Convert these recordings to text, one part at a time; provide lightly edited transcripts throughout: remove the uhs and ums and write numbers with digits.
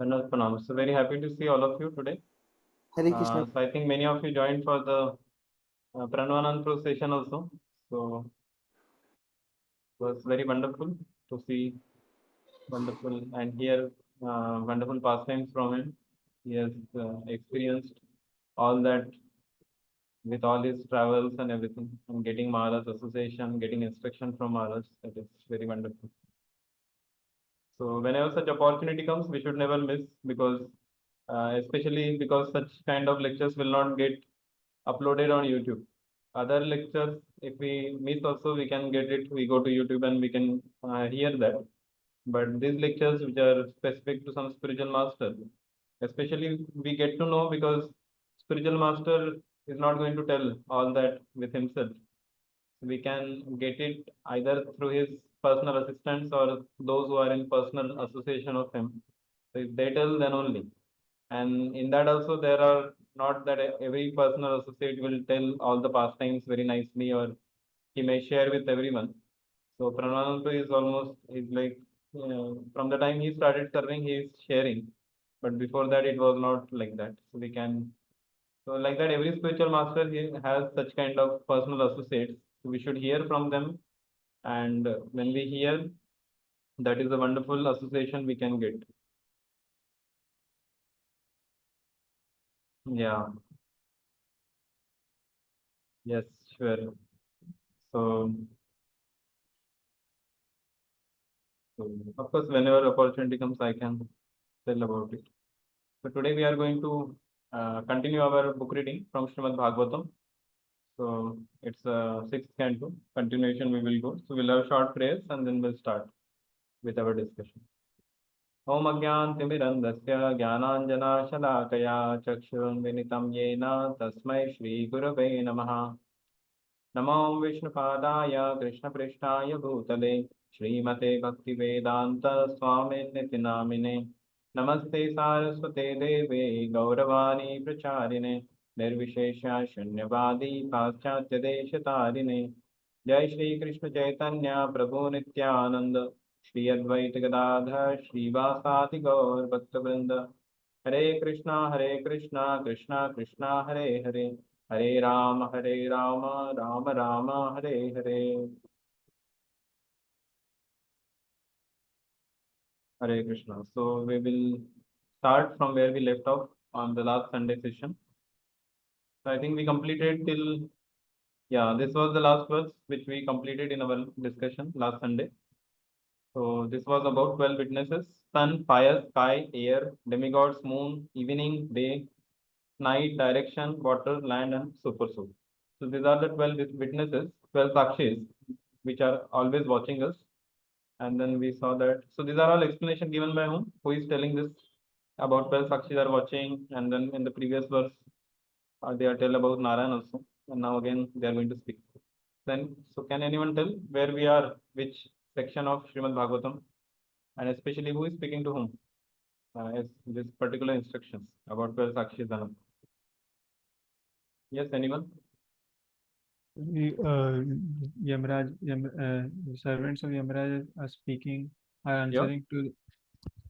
Pranam. So very happy to see all of you today. Hare Krishna. So I think many of you joined for the Pranavanan Pro session also. So it was very wonderful to see wonderful and hear wonderful pastimes from him. He has experienced all that with all his travels and everything, and getting Maharaj association, getting instruction from Maharaj. That is very wonderful. So whenever such opportunity comes, we should never miss because especially because such kind of lectures will not get uploaded on YouTube. Other lectures, if we miss also, we can get it. We go to YouTube and we can hear that. But these lectures, which are specific to some spiritual master, especially we get to know because spiritual master is not going to tell all that with himself. We can get it either through his personal assistants or those who are in personal association of him. So if they tell, then only. And in that also, there are not that every personal associate will tell all the pastimes very nicely or he may share with everyone. So Pranananda is almost, is like, from the time he started serving, he is sharing. But before that, it was not like that. So we can, so like that, every spiritual master he has such kind of personal associates. So we should hear from them. And when we hear, that is a wonderful association we can get. Yeah, yes, sure. So, so of course, whenever opportunity comes, I can tell about it. So today we are going to continue our book reading from Srimad Bhagavatam. So it's sixth canto. Continuation we will go. So we'll have short prayers and then we'll start with our discussion. ॐ अज्ञानतिमिरन्धस्य ज्ञानाञ्जनाशलाकया चक्षुरुन्मिलितं येन तस्मै श्रीगुरवे नमः। नमो विष्णुपादाय कृष्णपृष्ठाय भूतले श्रीमते भक्तिवेदान्त स्वामिनिति नामिने नमस्ते सारस्वते देवे गौरवाणी प्रचारिणे निर्विशेष शून्यवादी पाश्चात्यदेशतारिणे जय श्री कृष्ण चैतन्य प्रभु नित्यानंद श्री अद्वैत गदाधर श्रीवासादि गौर भक्तवृंद हरे Krishna Krishna Krishna Hare Hare Hare Ram Ram Ram Hare Hare Hare Krishna. So we will start from where we left off on the last Sunday session. So I think we completed till, yeah, this was the last verse which we completed in our discussion last Sunday. So this was about 12 witnesses: sun, fire, sky, air, demigods, moon, evening, day, night, direction, water, land, and super soul. So these are the 12 witnesses, 12 sakshis, which are always watching us. And then we saw that. So these are all explanation given by whom? Who is telling this about 12 sakshis are watching? And then in the previous verse, they are tell about Narayan also. And now again, they are going to speak. Then, so can anyone tell where we are, which section of Srimad Bhagavatam, and especially who is speaking to whom? As this particular instructions about 12 sakshis. Yes, anyone? The servants of Yamraj are speaking, are Yeah. answering to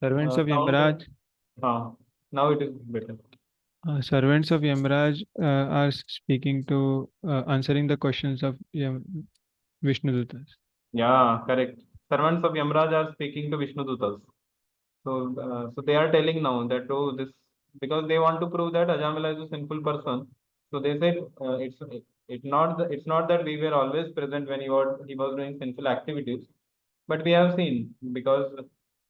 servants of Sound. Yamraj. Now it is better. Servants of Yamraj are speaking to answering the questions of Vishnudutas. Yeah, correct. Servants of Yamraj are speaking to Vishnu Dutas. So they are telling now that oh this because they want to prove that Ajamila is a sinful person. So they said it's not that we were always present when he was doing sinful activities, but we have seen because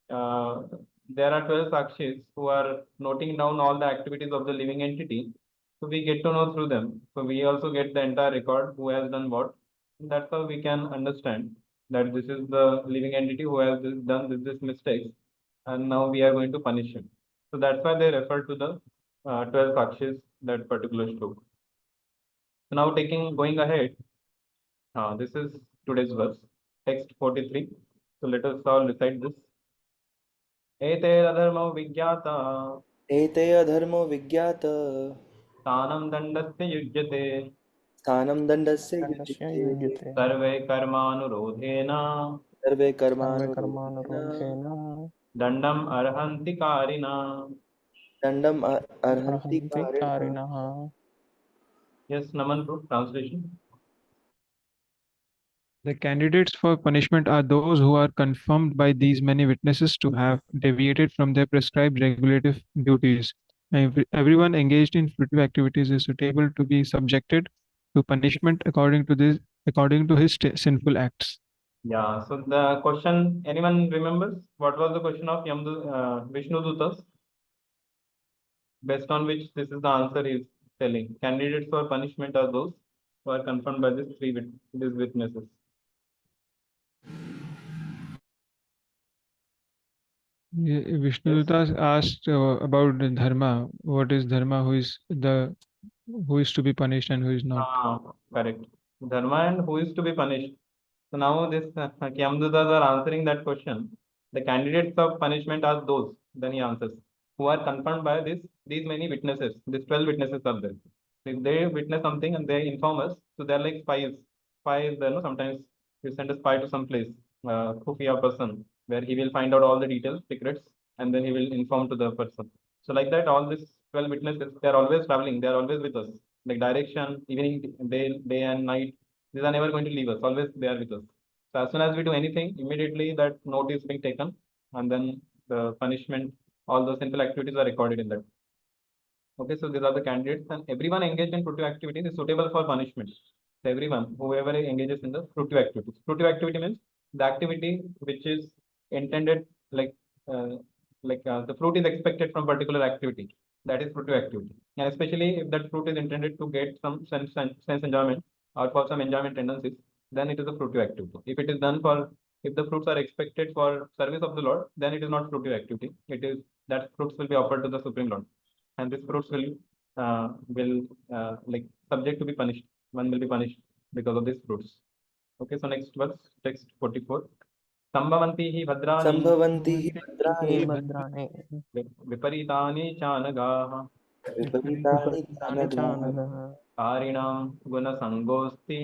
uh, there are 12 sakshis who are noting down all the activities of the living entity. So we get to know through them. So we also get the entire record who has done what. That's how we can understand that this is the living entity who has done this mistakes, and now we are going to punish him. So that's why they refer to the 12 sakshis, that particular shloka. So now going ahead, this is today's verse, text 43. So let us all recite this. एते अधर्मो विज्ञाता एते अधर्मो विज्ञात स्थानं दण्डस्य युज्यते स्थानं दण्डस्य दण्डस्य युज्यते युज्यते सर्वे कर्मानुरोधेन सर्वे सर्वे कर्मानुरूपेण कर्मानुरूपेण दंडम अर्हन्ति कारिणा. दण्डम् अर्हन्ति अर्हन्ति कारिणः। कारिणः. Yes, Naman bro, translation. The candidates for punishment are those who are confirmed by these many witnesses to have deviated from their prescribed regulative duties. Everyone engaged in fruitive activities is suitable to be subjected to punishment according to his sinful acts. Yeah, so the question, anyone remembers what was the question of Vishnu Dutas, based on which this is the answer is telling. Candidates for punishment are those who are confirmed by these witnesses. Vishnu Yes. Dutas asked about the dharma. What is dharma? Who is to be punished and who is not? Correct. Dharma and who is to be punished. So now this Kyamdutas are answering that question. The candidates of punishment are those, then he answers, who are confirmed by these many witnesses. These 12 witnesses are there. If they witness something and they inform us, so they're like spies. Spies, sometimes you send a spy to some place, Khufia person, where he will find out all the details, secrets, and then he will inform to the person. So like that, all these 12 witnesses, they are always traveling, they are always with us. Like direction, evening, day and night, these are never going to leave us, always they are with us. So as soon as we do anything, immediately that note is being taken, and then the punishment, all the sinful activities are recorded in that. Okay, so these are the candidates, and everyone engaged in fruitive activities is suitable for punishment. So everyone, whoever engages in the fruitive activities. Fruitive activity means the activity which is intended, like uh, the fruit is expected from particular activity. That is fruitive activity, and especially if that fruit is intended to get some sense enjoyment or for some enjoyment tendencies, then it is a fruitive activity. If it is done for, if the fruits are expected for service of the Lord, then it is not fruitive activity. It is that fruits will be offered to the Supreme Lord, and these fruits will like subject to be punished. One will be punished because of these fruits. Okay, so next verse, text 44. Sambhavanti hi bhadrani सम्भवन्ति हि भद्राणि हे भद्राणि viparitani chanagaha विपरीतानि विपरीतानि च चानघाः। नघः. karinam gunasangosti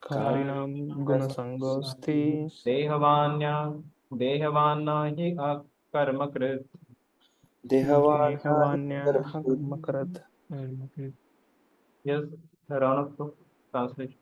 कारिणां गुणसङ्गोऽस्ति dehavanya dehavanna hi akarmakrit. देहवान् देहवान्याः कर्मकृत्. Yes, Raunak, translation.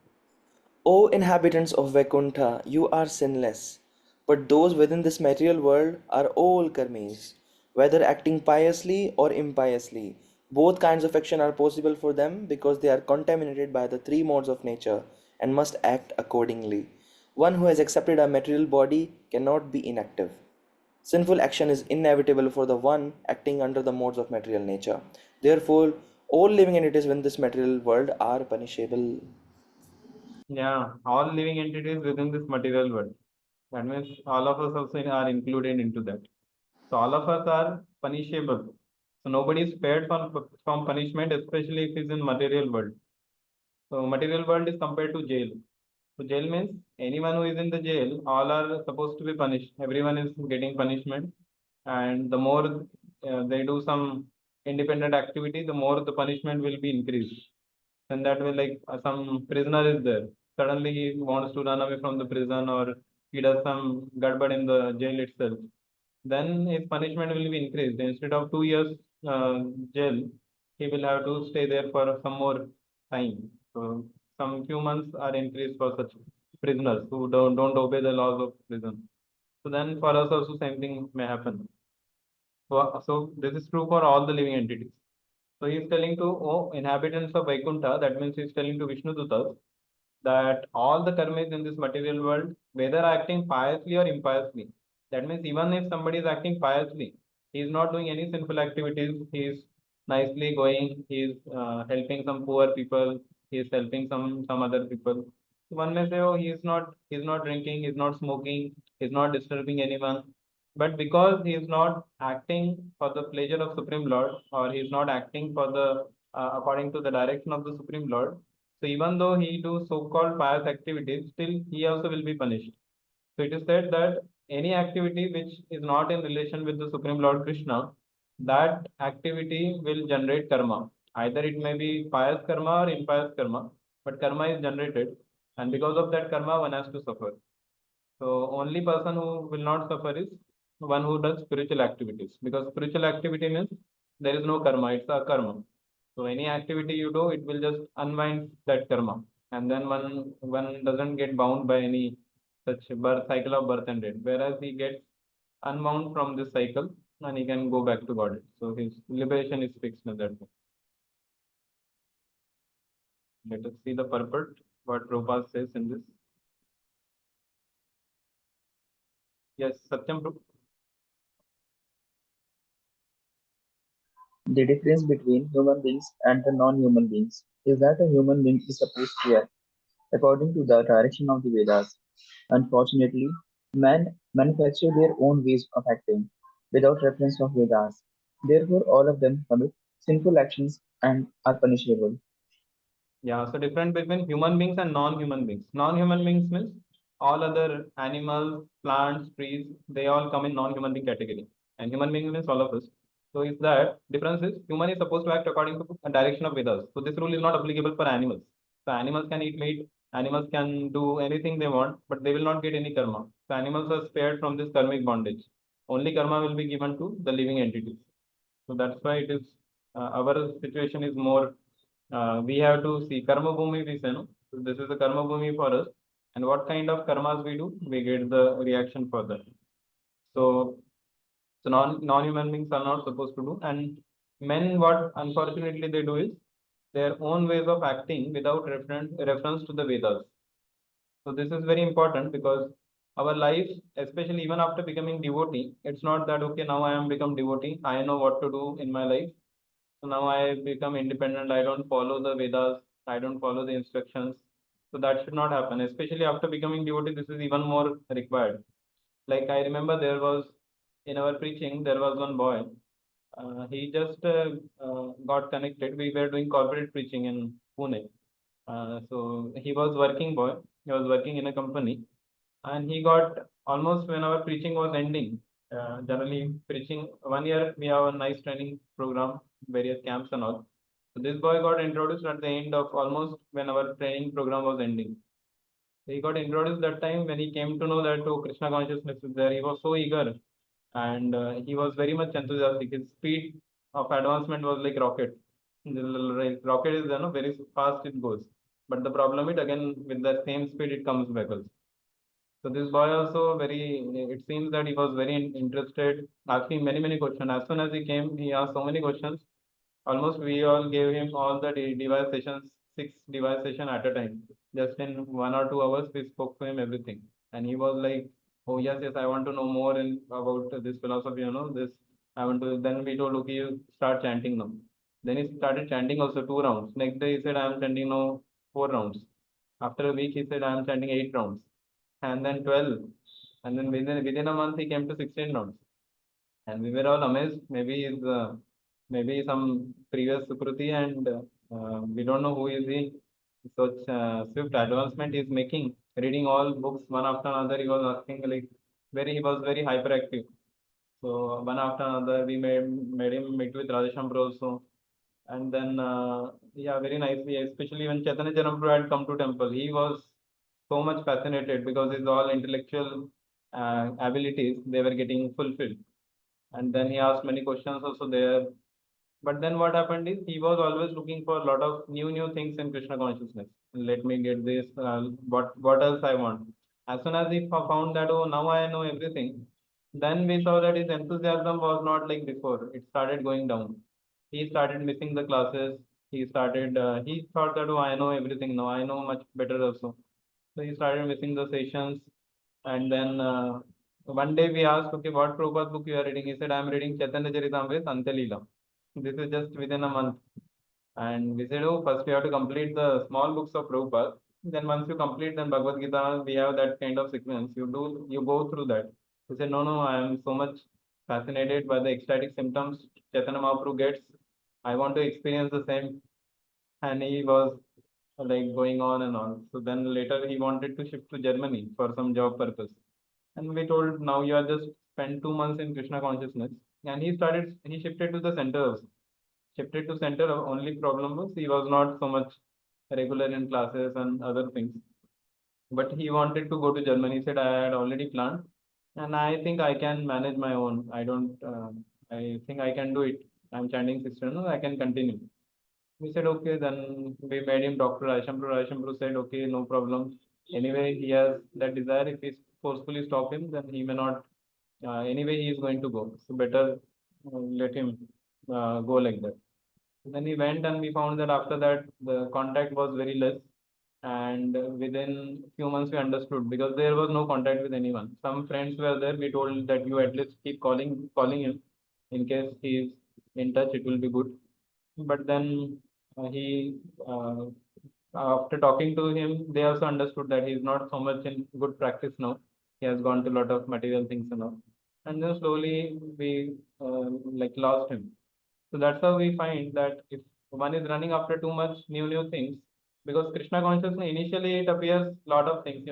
O inhabitants of Vaikuntha, you are sinless, but those within this material world are all karmis, whether acting piously or impiously. Both kinds of action are possible for them because they are contaminated by the three modes of nature and must act accordingly. One who has accepted a material body cannot be inactive. Sinful action is inevitable for the one acting under the modes of material nature. Therefore, all living entities within this material world are punishable. Yeah, all living entities within this material world. That means all of us also are included into that. So all of us are punishable. So nobody is spared from punishment, especially if it's in material world. So material world is compared to jail. So jail means anyone who is in the jail, all are supposed to be punished. Everyone is getting punishment, and the more they do some independent activity, the more the punishment will be increased. And that way, like some prisoner is there, suddenly he wants to run away from the prison, or he does some gadbad in the jail itself, then his punishment will be increased. Instead of 2 years jail, he will have to stay there for some more time. So some few months are increased for such prisoners who don't obey the laws of prison. So then for us also same thing may happen. So this is true for all the living entities. So he is telling to, oh, inhabitants of Vaikuntha, that means he is telling to Vishnu Dutas, that all the karmas in this material world, whether acting piously or impiously, that means even if somebody is acting piously, he is not doing any sinful activities, he is nicely going, he is helping some poor people, he is helping some other people. So one may say, oh, he is not drinking, he is not smoking, he is not disturbing anyone. But because he is not acting for the pleasure of Supreme Lord, or he is not acting for the according to the direction of the Supreme Lord, so even though he do so-called pious activities, still he also will be punished. So it is said that any activity which is not in relation with the Supreme Lord Krishna, that activity will generate karma. Either it may be pious karma or impious karma, but karma is generated, and because of that karma, one has to suffer. So only person who will not suffer is one who does spiritual activities, because spiritual activity means there is no karma, it's a karma. So any activity you do, it will just unwind that karma, and then one doesn't get bound by any such birth cycle of birth and death. Whereas he gets unbound from this cycle and he can go back to God. So his liberation is fixed in that way. Let us see the purport, what Prabhupada says in this. Yes, Satyam Prabhu. The difference between human beings and the non-human beings is that a human being is supposed to act according to the direction of the Vedas. Unfortunately, men manufacture their own ways of acting without reference of Vedas. Therefore, all of them commit sinful actions and are punishable. Yeah, so different between human beings and non-human beings. Non-human beings means all other animals, plants, trees, they all come in non-human being category. And human being means all of us. So is that difference is human is supposed to act according to a direction of Vedas. So this rule is not applicable for animals. So animals can eat meat, animals can do anything they want, but they will not get any karma. So animals are spared from this karmic bondage. Only karma will be given to the living entities. So that's why it is our situation is more we have to see karma bhumi we say no. So this is a karma bhumi for us, and what kind of karmas we do, we get the reaction for that. So non-human beings are not supposed to do, and men what unfortunately they do is their own ways of acting without reference to the Vedas. So this is very important because our life, especially even after becoming devotee, it's not that okay now I am become devotee, I know what to do in my life. So now I become independent. I don't follow the Vedas. I don't follow the instructions. So that should not happen. Especially after becoming devotee, this is even more required. Like I remember there was in our preaching, there was one boy. He just got connected. We were doing corporate preaching in Pune. So he was working boy. He was working in a company, and he got almost when our preaching was ending. Generally, preaching 1 year we have a nice training program, various camps and all. So this boy got introduced at the end of almost when our training program was ending. He got introduced that time when he came to know that oh, Krishna consciousness is there. He was so eager and he was very much enthusiastic. His speed of advancement was like rocket. The rocket is very fast it goes, but the problem is again with the same speed it comes back also. So this boy also very, it seems that he was very interested, asking many questions. As soon as he came, he asked so many questions. Almost we all gave him all the device sessions, 6 device session at a time. Just in 1 or 2 hours, we spoke to him everything, and he was like, "Oh yes, I want to know more in about this philosophy. This I want to." Then we told, "Okay, you start chanting now." Then he started chanting also 2 rounds. Next day he said, "I am chanting now 4 rounds." After a week, he said, "I am chanting 8 rounds," and then 12, and then within a month he came to 16 rounds, and we were all amazed. Maybe he's maybe some previous Sukruti, and we don't know who is he. Such swift advancement he is making, reading all books one after another. He was asking like he was very hyperactive. So one after another, we made him meet with Radhesham also, and then yeah, very nicely, especially when Chaitanya Charampur had come to temple, he was so much fascinated because his all intellectual abilities they were getting fulfilled. And then he asked many questions also there. But then what happened is he was always looking for a lot of new things in Krishna consciousness. Let me get this. What else I want? As soon as he found that oh now I know everything, then we saw that his enthusiasm was not like before. It started going down. He started missing the classes. He thought that oh I know everything now. I know much better also. So he started missing the sessions. And then one day we asked, okay, what Prabhupada book you are reading? He said, I am reading Chaitanya Charitamrita Antyalila. This is just within a month. And we said, oh, first we have to complete the small books of Prabhupada. Then once you complete, then Bhagavad Gita, we have that kind of sequence. You go through that. He said, no, I am so much fascinated by the ecstatic symptoms Chaitanya Mahaprabhu gets. I want to experience the same. And he was like going on and on. So then later he wanted to shift to Germany for some job purpose. And we told now you are just spend 2 months in Krishna consciousness. And he shifted to the centers. Shifted to center. Only problem was he was not so much regular in classes and other things. but he wanted to go to Germany. He said, I had already planned, and I think I can manage my own. I don't. I think I can do it. I'm chanting 16. No, I can continue. We said, okay. Then we made him Dr. Aishampru. Aishampru said, okay, no problem. Anyway, he has that desire. If we forcefully stop him, then he may not. Anyway, he is going to go. So better let him go like that. Then he went, and we found that after that the contact was very less. And within few months we understood, because there was no contact with anyone. Some friends were there. We told that you at least keep calling him in case he is in touch. It will be good. But then he after talking to him, they also understood that he is not so much in good practice now. He has gone to a lot of material things and all. And then slowly we like lost him. So that's how we find that if one is running after too much new things, because Krishna consciousness initially it appears lot of things,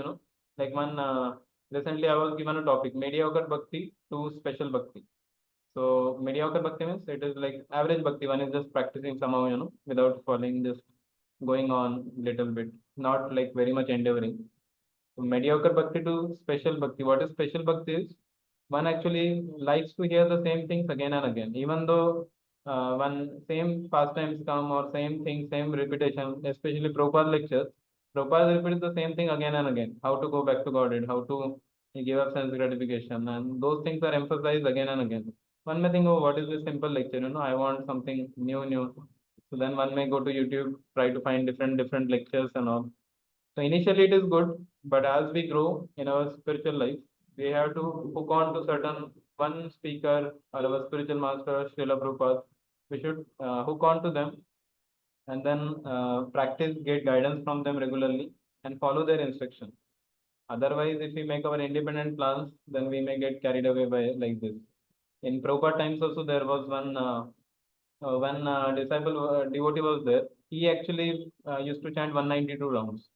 like one recently I was given a topic, mediocre bhakti to special bhakti. So mediocre bhakti means it is like average bhakti. One is just practicing somehow, without following, just going on little bit, not like very much endeavoring. So mediocre bhakti to special bhakti. What is special bhakti is one actually likes to hear the same things again and again, even though one same pastimes come or same thing, same repetition, especially Prabhupada lectures. Prabhupada repeats the same thing again and again. How to go back to Godhead, how to give up sense gratification, and those things are emphasized again and again. One may think, oh, what is this simple lecture? I want something new. So then one may go to YouTube, try to find different lectures and all. So initially it is good, but as we grow in our spiritual life, we have to hook on to certain one speaker or our spiritual master, Srila Prabhupada. We should hook on to them, and then practice, get guidance from them regularly, and follow their instruction. Otherwise, if we make our independent plans, then we may get carried away by like this. In Prabhupada times also, there was one disciple, devotee was there. He actually used to chant 192 rounds.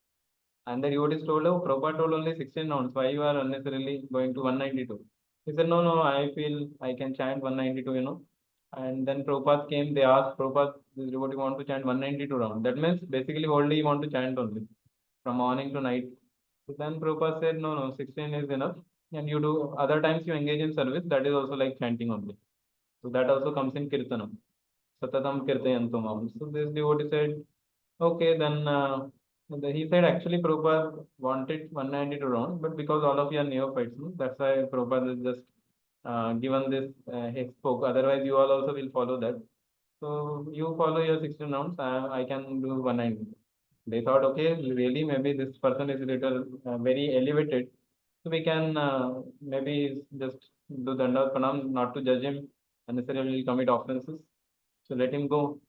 And the devotees told, oh, Prabhupada told only 16 rounds. Why you are unnecessarily going to 192? He said, no, I feel I can chant 192. And then Prabhupada came, they asked Prabhupada, this devotee want to chant 192 rounds. That means basically whole day you want to chant only, from morning to night. So then Prabhupada said, no, 16 is enough. And you do, other times you engage in service, that is also like chanting only. So that also comes in Kirtanam. Satatam Kirtayantu Mam. So this devotee said, okay, then he said actually Prabhupada wanted 192 rounds, but because all of you are neophytes, that's why Prabhupada is just given this, he spoke. Otherwise, you all also will follow that. So you follow your 16 rounds, I can do 190. They thought, okay, really, maybe this person is little very elevated. So we can maybe just do Dandavat Pranam, not to judge him, unnecessarily commit offenses. So let him go.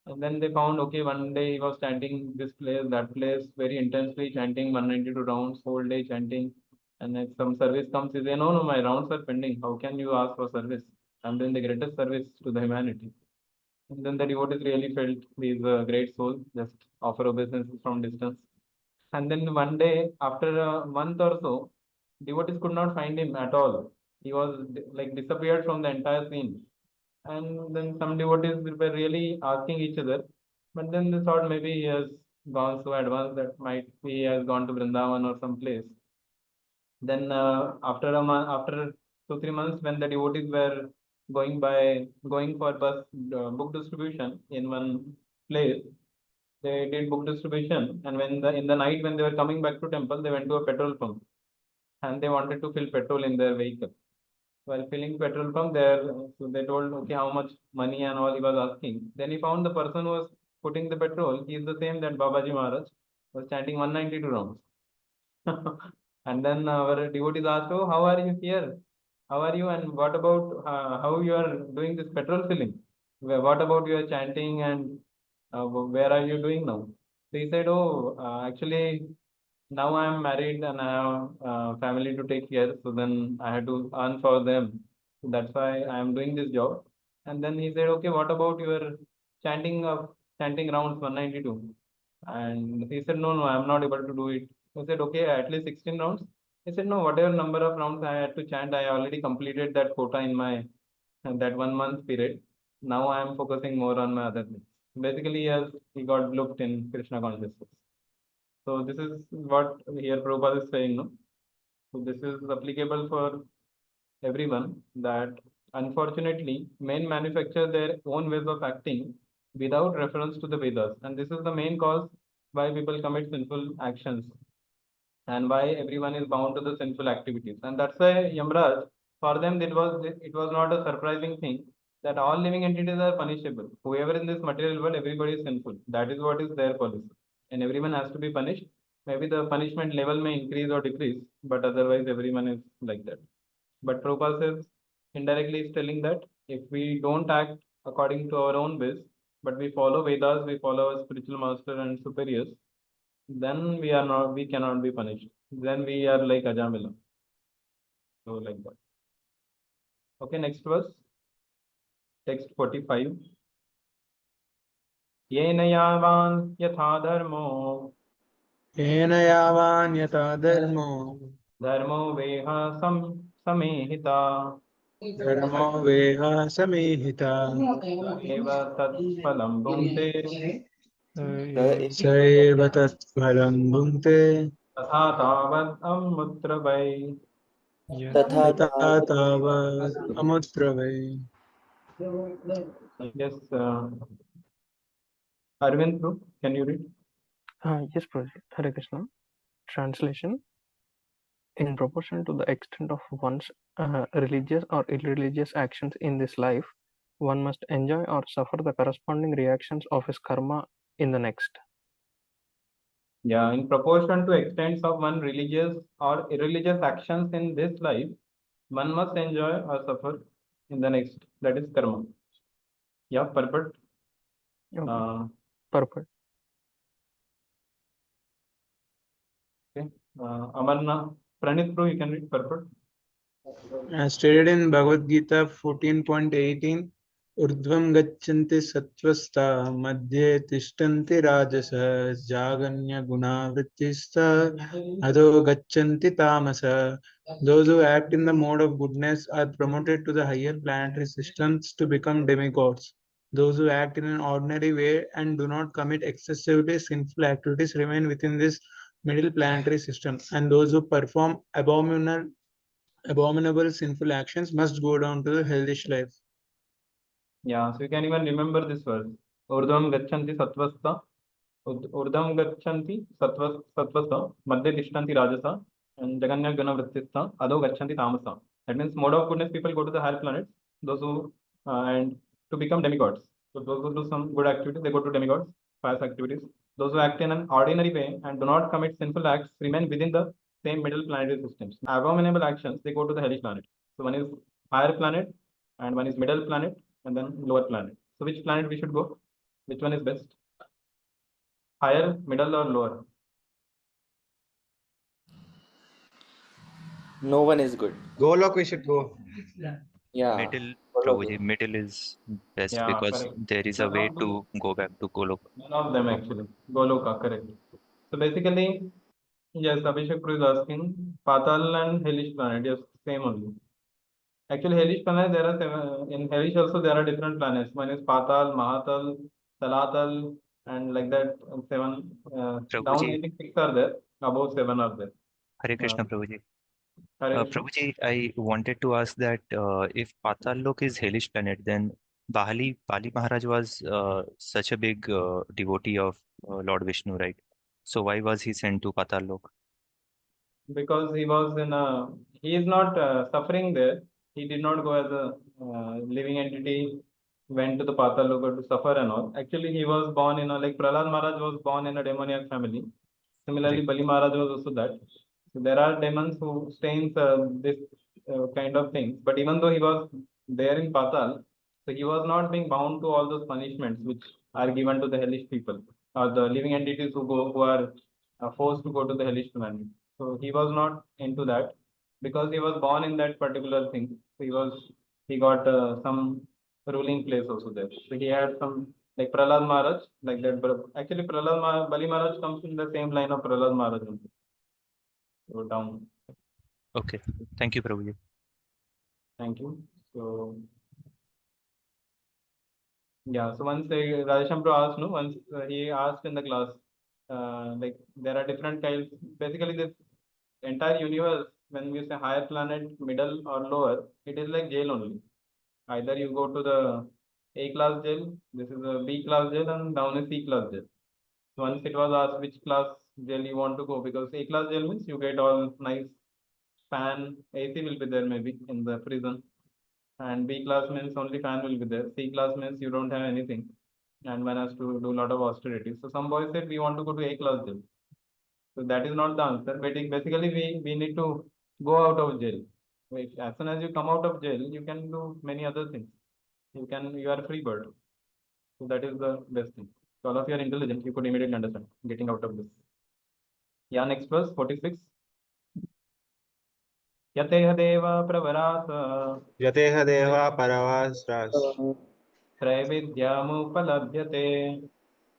And then they found, okay, one day he was chanting this place, that place, very intensely chanting 192 rounds, whole day chanting. And if some service comes, he say, no, my rounds are pending. How can you ask for service? I'm doing the greatest service to the humanity. And then the devotees really felt these great souls, just offer obeisances from distance. And then one day, after a month or so, devotees could not find him at all. He was like disappeared from the entire scene. And then some devotees were really asking each other, but then they thought maybe he has gone so advanced that might be he has gone to Vrindavan or some place. Then after a month, after 2 3 months, when the devotees were going for bus book distribution in one place, they did book distribution, and when in the night when they were coming back to temple, they went to a petrol pump, and they wanted to fill petrol in their vehicle. While filling petrol pump there, so they told, okay, how much money and all he was asking. Then he found the person who was putting the petrol. He is the same that Babaji Maharaj was chanting 192 rounds. And then our devotees asked, oh, how are you here? How are you? And what about how you are doing this petrol filling? What about your chanting, and where are you doing now? So he said, oh, actually, now I am married and I have family to take care. So then I had to earn for them. So that's why I am doing this job. And then he said, okay, what about your chanting rounds 192? And he said, no, I am not able to do it. He said, okay, at least 16 rounds. He said, no, whatever number of rounds I had to chant, I already completed that quota in my that 1 month period. Now I am focusing more on my other things. Basically, yes, he got looked in Krishna consciousness. So this is what here Prabhupada is saying, no? So this is applicable for everyone, that unfortunately men manufacture their own ways of acting without reference to the Vedas, and this is the main cause why people commit sinful actions and why everyone is bound to the sinful activities. And that's why Yamraj, for them, it was not a surprising thing that all living entities are punishable. Whoever in this material world, everybody is sinful. That is what is their policy, and everyone has to be punished. Maybe the punishment level may increase or decrease, but otherwise everyone is like that. But Prabhupada says indirectly is telling that if we don't act according to our own ways, but we follow Vedas, we follow our spiritual master and superiors, then we cannot be punished. Then we are like Ajamila. So like that. Okay, next verse, text 45. येन यावान् यथा धर्मो येन यावान् यथा धर्मो धर्मो वेह समेहिता धर्मो वेह समेहिता एव तत्फलं भुङ्क्ते स एव तत्फलं भुङ्क्ते तथा तावत् अमुत्र वै. तथा यथा तावत् अमुत्र वै. Yes, Arvind, can you read? Yes, Prabhuji. Hare Krishna. Translation: in proportion to the extent of one's religious or irreligious actions in this life, one must enjoy or suffer the corresponding reactions of his karma in the next. Yeah, in proportion to extents of one religious or irreligious actions in this life, one must enjoy or suffer in the next. That is karma. Yeah, perfect. Okay. Perfect. Okay. Amarna, Pranit, bro, you can read perfect. As stated in Bhagavad Gita 14.18, Urdhvam gachanti sattvastha madhye tishtanti rajasa jaganya gunavrittistha adho gachanti tamasa. Those who act in the mode of goodness are promoted to the higher planetary systems to become demigods. Those who act in an ordinary way and do not commit excessively sinful activities remain within this middle planetary system, and those who perform abominable sinful actions must go down to the hellish life. Yeah, so you can even remember this verse. Urdhvam gachanti sattvastha, urdhvam gachanti sattvastha, madhye tishtanti rajasa, and jaganya gunavrittistha, adho gachanti tamasa. That means mode of goodness people go to the higher planets, those who and to become demigods. So those who do some good activities, they go to demigods, pious activities. Those who act in an ordinary way and do not commit sinful acts remain within the same middle planetary systems. Abominable actions, they go to the hellish planet. So one is higher planet and one is middle planet and then lower planet. So which planet we should go? Which one is best? Higher, middle, or lower? no one is good. Golok we should go. Yeah, Middle, follow Prabhuji, middle is best Yeah, because correct. there is a None way of them, to go back to Golok. none of them actually. Goloka, correct. So basically, yes, Abhishek Prue is asking Patal and hellish planet. Yes, same only. Actually, hellish planet, there are seven. In hellish also there are different planets. One is Patal, Mahatal, Talatal, and like that. Seven. Down, I Prabhuji, think six are there. Above seven are there. Hare Uh, Krishna, Prabhuji. Hare Krishna. Prabhuji, I wanted to ask that if Patal Lok is hellish planet, then Bali Maharaj was such a big devotee of Lord Vishnu, right? So why was he sent to Patal Lok? Because he is not suffering there. He did not go as a living entity, went to the Patal Loka to suffer and all. Actually, he was born in a, like Prahlad Maharaj was born in a demoniac family. Similarly, Right. Bali Maharaj was also that. So there are demons who stains this kind of things. But even though he was there in Patal, so he was not being bound to all those punishments which are given to the hellish people or the living entities who are forced to go to the hellish planet. So he was not into that because he was born in that particular thing. So he got some ruling place also there. So he had some like Prahlad Maharaj like that. But actually, Bali Maharaj comes in the same line of Prahlad Maharaj only. So down. Okay. Thank you, Prabhuji. Thank you. So yeah. So once Radheshyam Bro asked, no, once he asked in the class like there are different kinds. Basically, this entire universe, when we say higher planet, middle or lower, it is like jail only. Either you go to the A class jail, this is a B class jail, and down is C class jail. So once it was asked which class jail you want to go, because A class jail means you get all nice fan, AC will be there maybe in the prison, and B class means only fan will be there. C class means you don't have anything, and one has to do a lot of austerity. So some boys said we want to go to A class jail. So that is not the answer. But basically, we need to go out of jail. Which as soon as you come out of jail, you can do many other things. You are a free bird. So that is the best thing. So all of you are intelligent. You could immediately understand getting out of this. Yeah, next verse 46. Yateha deva pravarasa यतेह देवा परवास्रास् त्रैविद्यामुपलभ्यते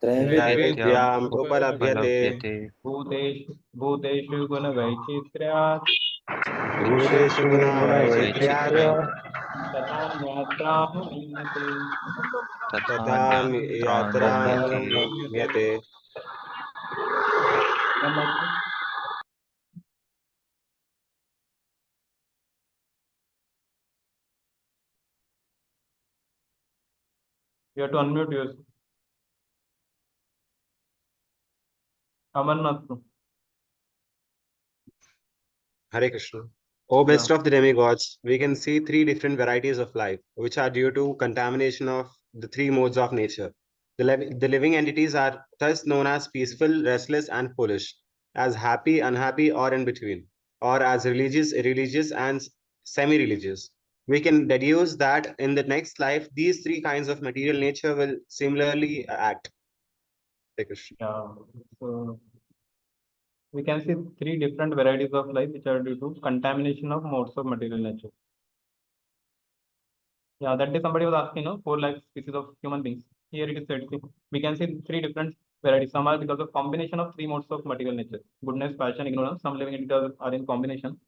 त्रैविद्या त्रैविद्याम् उपलभ्यते भूतेषु गुणवैचित्र्यात् भूतेषु गुणवैचित्र्यात् वैचित्र्यात् तथान्यात्रानुमीयते. तथा तथान्यत्रानुमीयते यात्रानुमीयते. One more thing. You have to unmute yourself. Amarnath. Hare Krishna. O best of the demigods, we can see three different varieties of life, which are due to contamination of the three modes of nature. The living entities are thus known as peaceful, restless, and foolish, as happy, unhappy, or in between, or as religious, irreligious, and semi religious. We can deduce that in the next life, these three kinds of material nature will similarly act. Hare Krishna. Yeah. So we can see three different varieties of life which are due to contamination of modes of material nature. Yeah, that day somebody was asking, 4 lakh species of human beings. Here it is said, see, we can see three different varieties. Some are because of combination of three modes of material nature: goodness, passion, ignorance. Some living entities are in combination.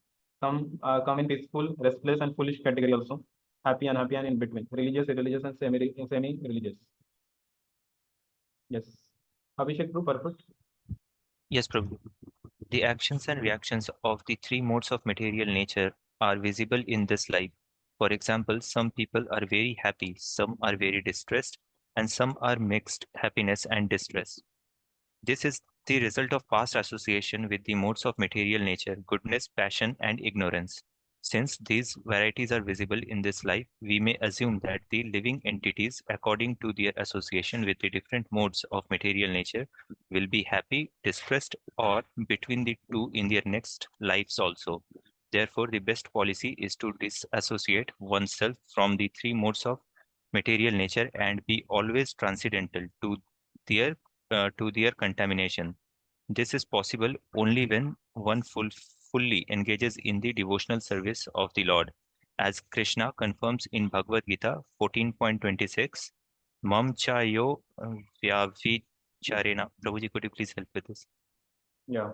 Some come in peaceful, restless, and foolish category also. Happy, unhappy, and in between. Religious, irreligious, and semi-religious. Yes. Abhishek, true, perfect. Yes, Prabhu. The actions and reactions of the three modes of material nature are visible in this life. For example, some people are very happy, some are very distressed, and some are mixed happiness and distress. This is the result of past association with the modes of material nature, goodness, passion, and ignorance. Since these varieties are visible in this life, we may assume that the living entities, according to their association with the different modes of material nature, will be happy, distressed, or between the two in their next lives also. Therefore, the best policy is to disassociate oneself from the three modes of material nature and be always transcendental their to their contamination. This is possible only when one fully engages in the devotional service of the Lord. As Krishna confirms in Bhagavad Gita 14.26, Mam cha yo vyavicharena. Prabhuji, could you please help with this? Yeah.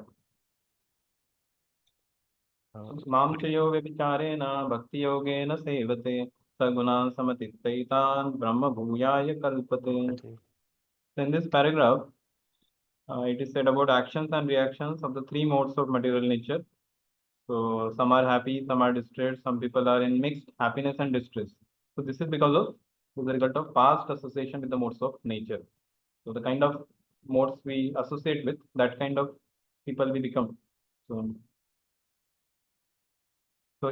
Uh, मां च यो व्यभिचारेण भक्तियोगेन सेवते सगुणान् समतित्यैतान् ब्रह्म भूयाय कल्पते. So in this paragraph, it is said about actions and reactions of the three modes of material nature. So some are happy, some are distressed, some people are in mixed happiness and distress. So this is because of the result of past association with the modes of nature. So the kind of modes we associate with, that kind of people we become. So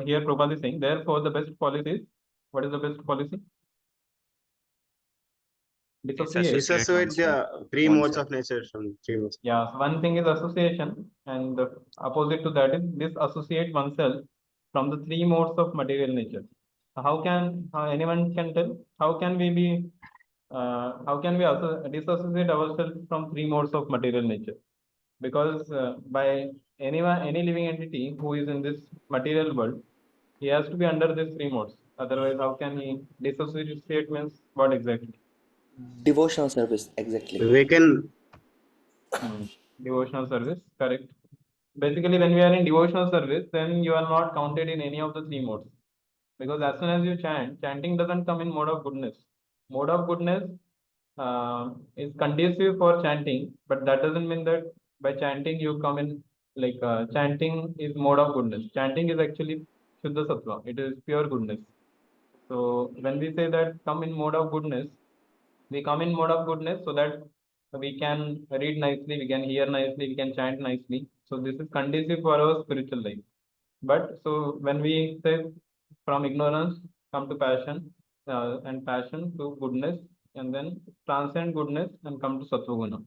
here Prabhupada is saying, therefore the best policy is, what is the best policy? Dissociate. Dissociate the three modes of nature from three modes. Yeah, so one thing is association, and the opposite to that is disassociate oneself from the three modes of material nature. How can anyone can tell? How can we be? How can we also disassociate ourselves from three modes of material nature? Because by any living entity who is in this material world, he has to be under these three modes. Otherwise, how can he dissociate? Means what exactly? Devotional service, exactly. We can Devotional service, correct. Basically, when we are in devotional service, then you are not counted in any of the three modes. Because as soon as you chant, chanting doesn't come in mode of goodness. Mode of goodness is conducive for chanting, but that doesn't mean that by chanting you come in like chanting is mode of goodness. Chanting is actually Shuddha Sattva. It is pure goodness. So when we say that come in mode of goodness, we come in mode of goodness so that we can read nicely, we can hear nicely, we can chant nicely. So this is conducive for our spiritual life. But so when we say from ignorance come to passion, and passion to goodness, and then transcend goodness and come to sattva guna.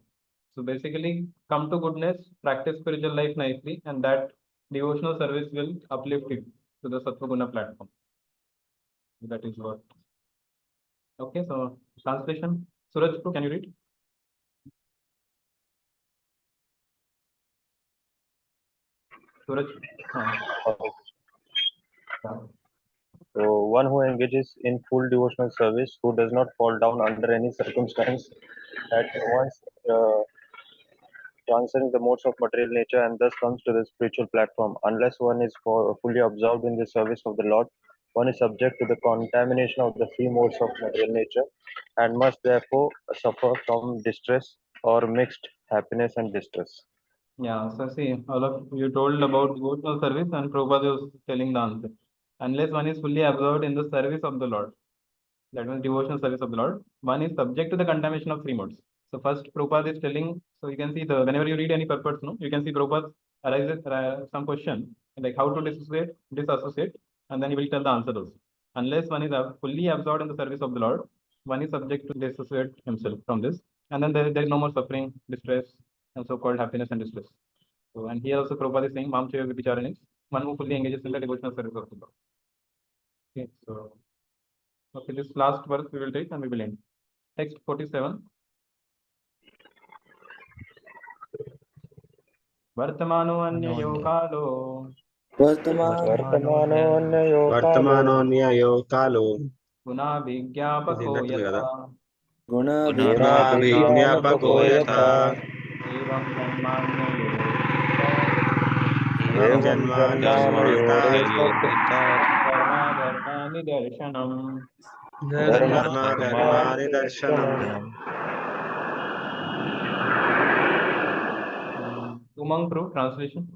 So basically, come to goodness, practice spiritual life nicely, and that devotional service will uplift you to the sattva guna platform. That is what. Okay, so translation. Suraj, can you read? Suraj. Yeah. So, one who engages in full devotional service, who does not fall down under any circumstance, at once transcends the modes of material nature and thus comes to the spiritual platform. Unless one is fully absorbed in the service of the Lord, one is subject to the contamination of the three modes of material nature and must therefore suffer from distress or mixed happiness and distress. Yeah, so see, all of you told about devotional service, and Prabhupada was telling the answer. Unless one is fully absorbed in the service of the Lord, that means devotional service of the Lord, one is subject to the contamination of three modes. So first, Prabhupada is telling, so you can see the whenever you read any purports, no, you can see Prabhupada arises some question like how to disassociate, and then he will tell the answer also. Unless one is fully absorbed in the service of the Lord, one is subject to dissociate himself from this, and then there is no more suffering, distress, and so-called happiness and distress. So, and here also Prabhupada is saying, Mam Chaya Vicharanis, one who fully engages in the devotional service of the Lord. Okay, so okay, this last verse we will take and we will end. Text 47. Vartamano anyayo kalo वर्तमानोऽन्ययो कालो वर्तमानोऽन्ययो कालो guna vigyapako ఇది కదా yata गुणाभिज्ञापको यथा evam janmanyayo एवं एवं जन्माद्यस्मात् जन्मानयोरेतत् dharma dharma nidarshanam. धर्माधर्मादिदर्शनम् Umang Pro, translation.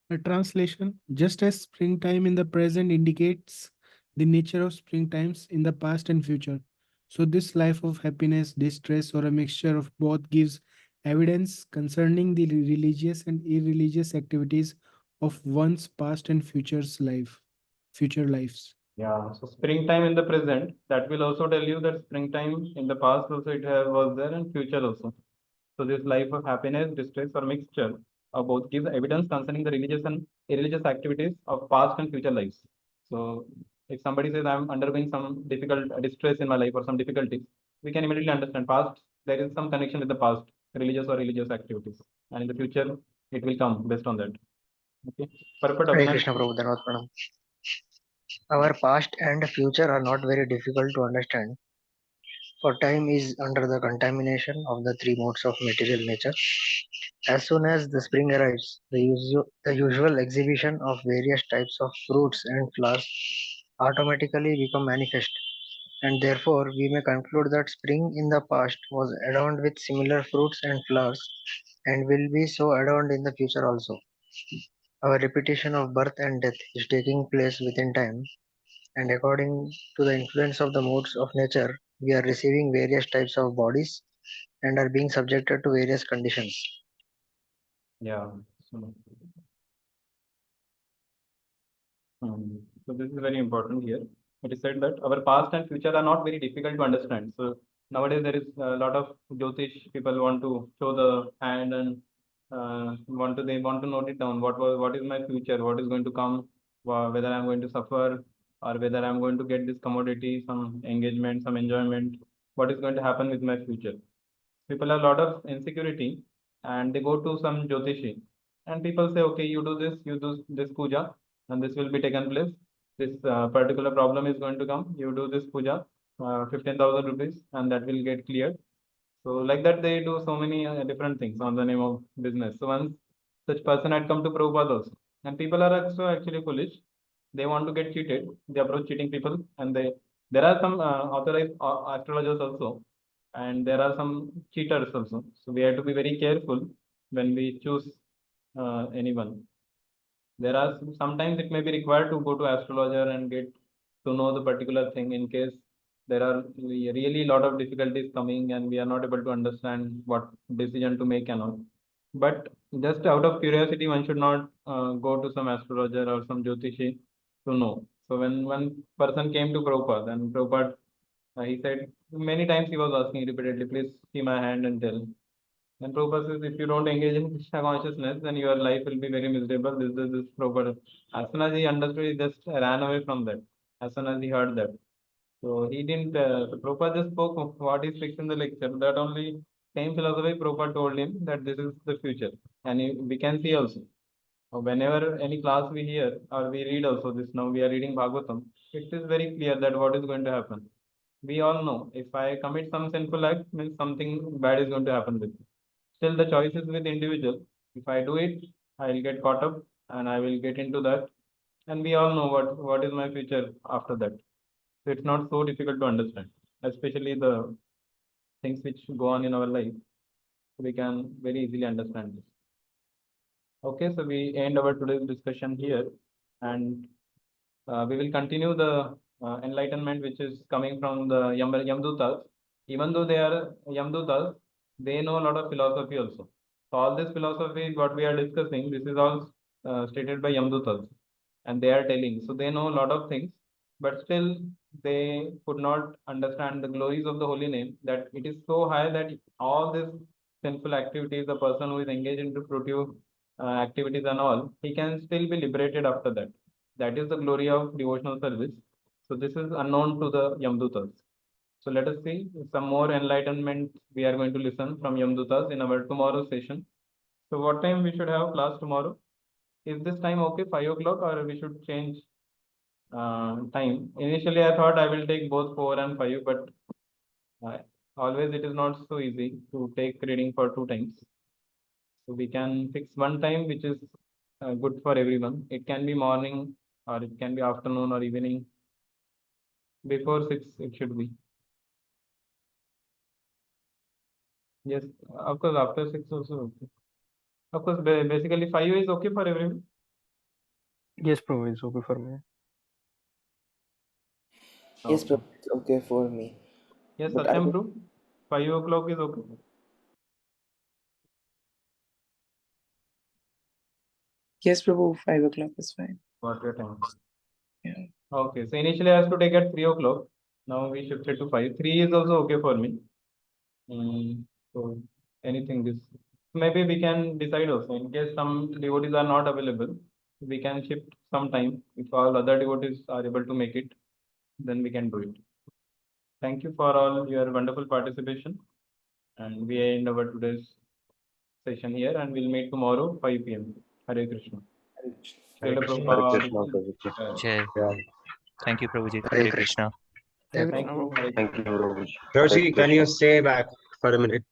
A translation: just as springtime in the present indicates the nature of springtimes in the past and future, so this life of happiness, distress, or a mixture of both gives evidence concerning the religious and irreligious activities of one's past and future lives. Yeah, so springtime in the present, that will also tell you that springtime in the past also was there and future also. So this life of happiness, distress, or mixture of both gives evidence concerning the religious and irreligious activities of past and future lives. So if somebody says I'm undergoing some difficult distress in my life or some difficulties, we can immediately understand past, there is some connection with the past, religious or religious activities. And in the future, it will come based on that. Okay. Purport Hare Abhinay. Krishna Prabhu, Dhanavad Pranam. Our past and future are not very difficult to understand, for time is under the contamination of the three modes of material nature. As soon as the spring arrives, the usual exhibition of various types of fruits and flowers automatically become manifest, and therefore we may conclude that spring in the past was adorned with similar fruits and flowers and will be so adorned in the future also. Our repetition of birth and death is taking place within time, and according to the influence of the modes of nature, we are receiving various types of bodies and are being subjected to various conditions. Yeah. So, so this is very important here. It is said that our past and future are not very difficult to understand. So nowadays there is a lot of Jyotish people want to show the hand and they want to note it down. What is my future? What is going to come? Whether I'm going to suffer or whether I'm going to get this commodity, some engagement, some enjoyment. What is going to happen with my future? People have a lot of insecurity and they go to some Jyotishi and people say, okay, you do this puja and this will be taken place. This particular problem is going to come. You do this puja, 15,000 rupees, and that will get cleared. So like that, they do so many different things on the name of business. So once such person had come to Prabhupada also, and people are also actually foolish. They want to get cheated. They approach cheating people and they There are some authorized astrologers also, and there are some cheaters also. So we have to be very careful when we choose anyone. There are sometimes it may be required to go to astrologer and get to know the particular thing in case there are really lot of difficulties coming and we are not able to understand what decision to make and all. But just out of curiosity, one should not go to some astrologer or some jyotishi to know. So when one person came to Prabhupada, and Prabhupada, he said many times he was asking repeatedly, please see my hand and tell. And Prabhupada says, if you don't engage in Krishna consciousness, then your life will be very miserable. This Prabhupada. As soon as he understood, he just ran away from that. As soon as he heard that. So he didn't, Prabhupada just spoke of what is fixed in the lecture. That only same philosophy Prabhupada told him that this is the future. And we can see also. Whenever any class we hear or we read also this, now we are reading Bhagavatam, it is very clear that what is going to happen. We all know if I commit some sinful act, means something bad is going to happen with me. Still, the choice is with individual. If I do it, I will get caught up and I will get into that. And we all know what is my future after that. So it's not so difficult to understand, especially the things which go on in our life. We can very easily understand this. Okay, so we end our today's discussion here, and we will continue the enlightenment which is coming from the Yamdutas. Even though they are Yamdutas, they know a lot of philosophy also. So all this philosophy, what we are discussing, this is all stated by Yamdutas, and they are telling. So they know a lot of things, but still they could not understand the glories of the holy name. That it is so high that all these sinful activities, the person who is engaged into fruitive activities and all, he can still be liberated after that. That is the glory of devotional service. So this is unknown to the Yamdutas. So let us see some more enlightenment we are going to listen from Yamdutas in our tomorrow session. So what time we should have class tomorrow? Is this time okay, 5 o'clock, or we should change time? Initially, I thought I will take both 4 and 5, but uh, always it is not so easy to take reading for 2 times. So we can fix one time which is good for everyone. It can be morning or it can be afternoon or evening. Before 6 it should be. Yes, of course after 6 also okay. Of course, basically 5 is okay for everyone. Yes, Prabhu, it's okay for me. Yes, Okay. Prabhu, it's okay for me. Yes, But I Satyam will. bro. 5 o'clock is okay. Yes, Prabhu, 5 o'clock is fine. What your time? Yeah. Okay, so initially I has to take at 3 o'clock. Now we shifted to 5. 3 is also okay for me. So anything this. Maybe we can decide also in case some devotees are not available, we can shift some time. If all other devotees are able to make it, then we can do it. Thank you for all your wonderful participation. And we end our today's session here and we'll meet tomorrow 5 p.m. Hare Krishna. Hare Srila Krishna. Hare Prabhupada. Krishna, Prabhuji. Jai. Yeah. Thank you, Prabhuji. Hare Hare Krishna. Krishna. Hare Thank Krishna, you. Prabhu. Hare Thank Krishna. you, Prabhuji. Roshi, Hare can you Krishna. stay back for a minute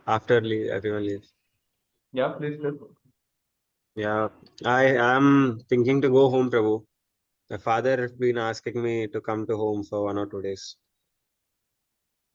after everyone leaves? Yeah, please. Yeah, I am thinking to go home, Prabhu. My father has been asking me to come to home for 1 or 2 days.